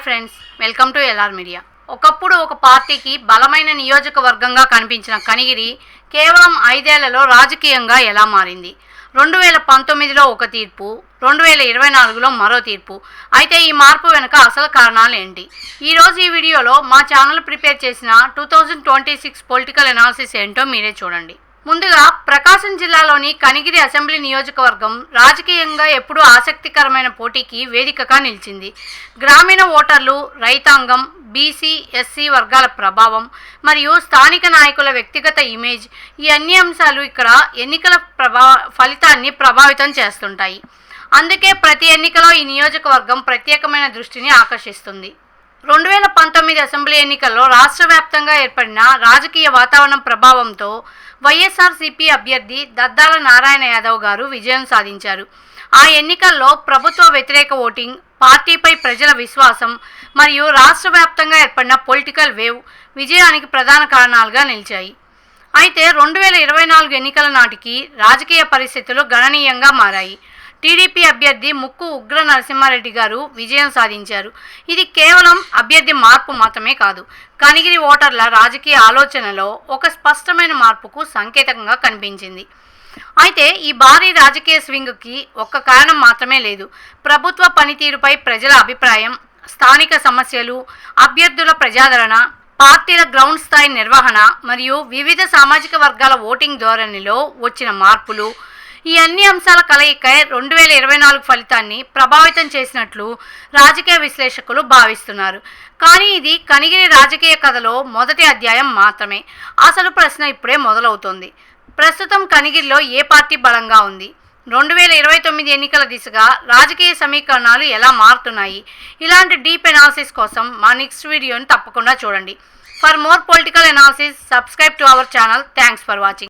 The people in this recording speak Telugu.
Friends, welcome to LR media. ఒకప్పుడు ఒక పార్టీకి బలమైన నియోజకవర్గంగా కనిపించిన కనిగిరి కేవలం 5 ఏళ్లలో రాజకీయంగా ఎలా మారింది? 2019లో ఒక తీర్పు, 2024లో మరో తీర్పు. అయితే ఈ మార్పు వెనుక అసలు కారణాలు ఏంటి? ఈరోజు ఈ వీడియోలో మా ఛానల్ ప్రిపేర్ చేసిన 2026 పొలిటికల్ అనాలిసిస్ ఏంటో మీరే చూడండి. ముందుగా ప్రకాశం జిల్లాలోని కనిగిరి అసెంబ్లీ నియోజకవర్గం రాజకీయంగా ఎప్పుడూ ఆసక్తికరమైన పోటీకి వేదికగా నిలిచింది. గ్రామీణ ఓటర్లు, రైతాంగం, బీసీ, ఎస్సీ వర్గాల ప్రభావం మరియు స్థానిక నాయకుల వ్యక్తిగత ఇమేజ్, ఈ అన్ని అంశాలు ఇక్కడ ఎన్నికల ఫలితాన్ని ప్రభావితం చేస్తుంటాయి. అందుకే ప్రతి ఎన్నికలో ఈ నియోజకవర్గం ప్రత్యేకమైన దృష్టిని ఆకర్షిస్తుంది. 2019 అసెంబ్లీ ఎన్నికల్లో రాష్ట్ర వ్యాప్తంగా ఏర్పడిన రాజకీయ వాతావరణం ప్రభావంతో వైఎస్ఆర్సీపీ అభ్యర్థి దద్దాల నారాయణ యాదవ్ గారు విజయం సాధించారు. ఆ ఎన్నికల్లో ప్రభుత్వ వ్యతిరేక ఓటింగ్, పార్టీపై ప్రజల విశ్వాసం మరియు రాష్ట్ర వ్యాప్తంగా ఏర్పడిన పొలిటికల్ వేవ్ విజయానికి ప్రధాన కారణాలుగా నిలిచాయి. అయితే 2024 ఎన్నికల నాటికి రాజకీయ పరిస్థితులు గణనీయంగా మారాయి. టీడీపీ అభ్యర్థి ముక్కు ఉగ్ర నరసింహారెడ్డి గారు విజయం సాధించారు. ఇది కేవలం అభ్యర్థి మార్పు మాత్రమే కాదు, కనిగిరి ఓటర్ల రాజకీయ ఆలోచనలో ఒక స్పష్టమైన మార్పుకు సంకేతంగా కనిపించింది. అయితే ఈ భారీ రాజకీయ స్వింగ్కి ఒక్క కారణం మాత్రమే లేదు. ప్రభుత్వ పనితీరుపై ప్రజల అభిప్రాయం, స్థానిక సమస్యలు, అభ్యర్థుల ప్రజాదరణ, పార్టీల గ్రౌండ్ స్థాయి నిర్వహణ మరియు వివిధ సామాజిక వర్గాల ఓటింగ్ ధోరణిలో వచ్చిన మార్పులు, ఈ అన్ని అంశాల కలయిక 2024 ఫలితాన్ని ప్రభావితం చేసినట్లు రాజకీయ విశ్లేషకులు భావిస్తున్నారు. కానీ ఇది కనిగిరి రాజకీయ కథలో మొదటి అధ్యాయం మాత్రమే. అసలు ప్రశ్న ఇప్పుడే మొదలవుతోంది. ప్రస్తుతం కనిగిరిలో ఏ పార్టీ బలంగా ఉంది? 2029 ఎన్నికల దిశగా రాజకీయ సమీకరణాలు ఎలా మారుతున్నాయి? ఇలాంటి డీప్ అనాలిసిస్ కోసం మా నెక్స్ట్ వీడియోని తప్పకుండా చూడండి. For more political analysis, subscribe to our channel. Thanks for watching.